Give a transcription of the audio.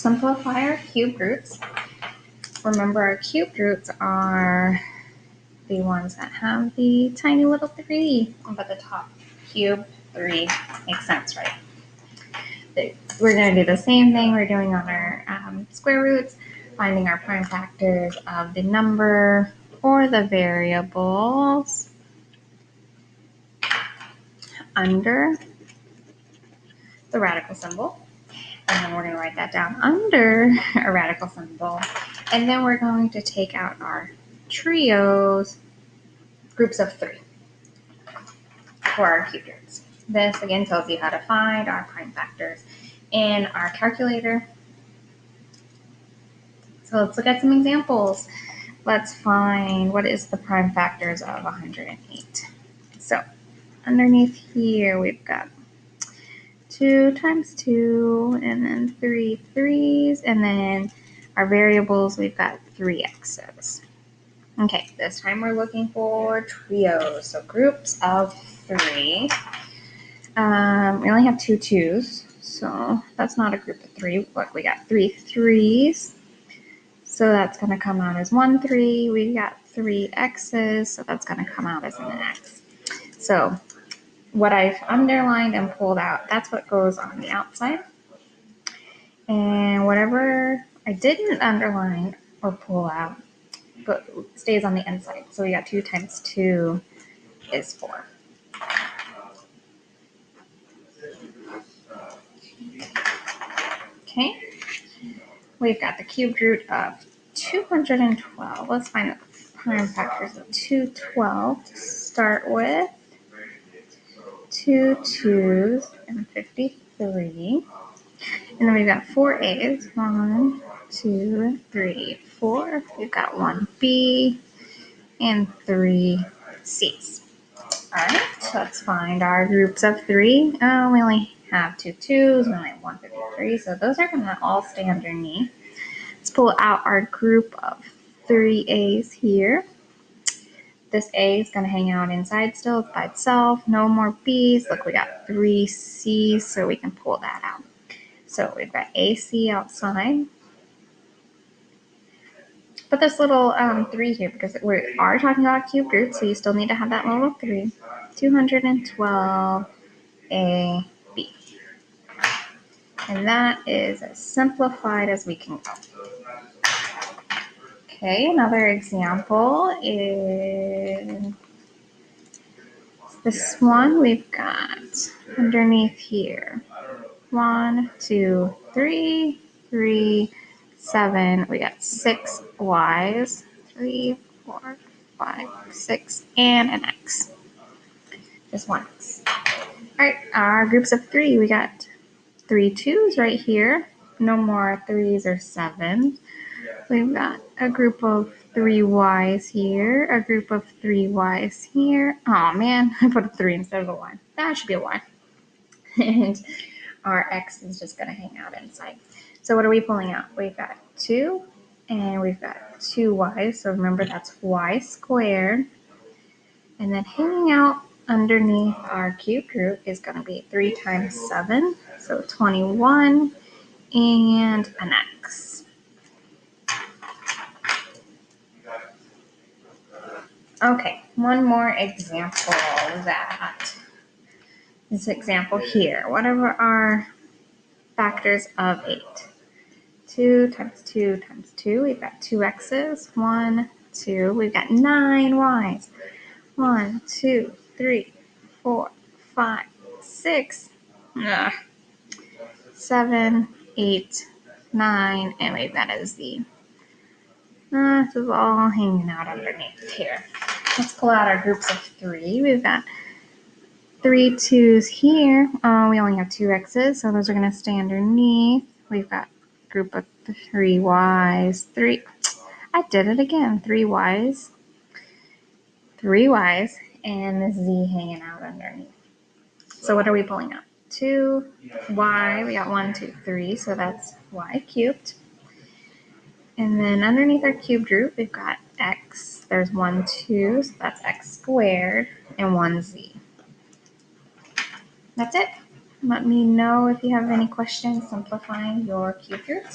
simplify our cube roots. Remember, our cube roots are the ones that have the tiny little 3 up at the top. Cube 3 makes sense, right? We're going to do the same thing we're doing on our square roots, finding our prime factors of the number or the variables under the radical symbol. And then we're going to write that down under a radical symbol. And then we're going to take out our trios, groups of 3 for our cube roots. This again tells you how to find our prime factors in our calculator. So let's look at some examples. Let's find what is the prime factors of 108. So underneath here, we've got 2 times 2, and then 3 3s, and then our variables, we've got 3 x's. Okay, this time we're looking for trios, so groups of 3. We only have 2 2s, so that's not a group of 3. Look, we got 3 3s, so that's going to come out as 1 3. We got 3 x's, so that's going to come out as an x. So what I've underlined and pulled out, that's what goes on the outside. And whatever I didn't underline or pull out, but stays on the inside. So we got 2 times 2 is 4. Okay. We've got the cubed root of 212. Let's find the prime factors of 212 to start with. 2 2s and 53. And then we've got 4 A's. 1, 2, 3, 4. We've got 1 B and 3 C's. All right, so let's find our groups of 3. We only have 2 2s. We only have 153. So those are going to all stay underneath. Let's pull out our group of 3 A's here. This A is going to hang out inside still by itself. No more B's. Look, we got 3 C's, so we can pull that out. So we've got AC outside. Put this little 3 here because we are talking about cubed roots, so you still need to have that little 3. 212 AB. And that is as simplified as we can go. Okay, another example is this one. We've got underneath here 1, 2, 3, 3, 7. We got 6 Y's, 3, 4, 5, 6, and an X. Just 1 X. All right, our groups of 3. We got 3 2s right here. No more 3s or 7s. We've got a group of 3 Y's here, a group of 3 Y's here. Oh man, I put a 3 instead of a Y. That should be a Y. And our X is just going to hang out inside. So what are we pulling out? We've got 2, and we've got 2 Y's. So remember, that's Y squared. And then hanging out underneath our cubed root is going to be 3 times 7, so 21, and an X. Okay, one more example this example here. What are our factors of 8? 2 times 2 times 2. We've got 2 X's. 1, 2. We've got 9 Y's. 1, 2, 3, 4, 5, 6, 7, 8, 9, and we've got a Z. This is all hanging out underneath here. Let's pull out our groups of 3. We've got 3 2s here. We only have 2 X's, so those are going to stay underneath. We've got a group of 3 Y's. 3. I did it again. 3 Y's. 3 Y's, and the Z hanging out underneath. So what are we pulling out? 2 Y. We got 1, 2, 3, so that's Y cubed. And then underneath our cubed root, we've got X. There's 1, 2, so that's X squared, and 1 Z. That's it. Let me know if you have any questions simplifying your cubed roots.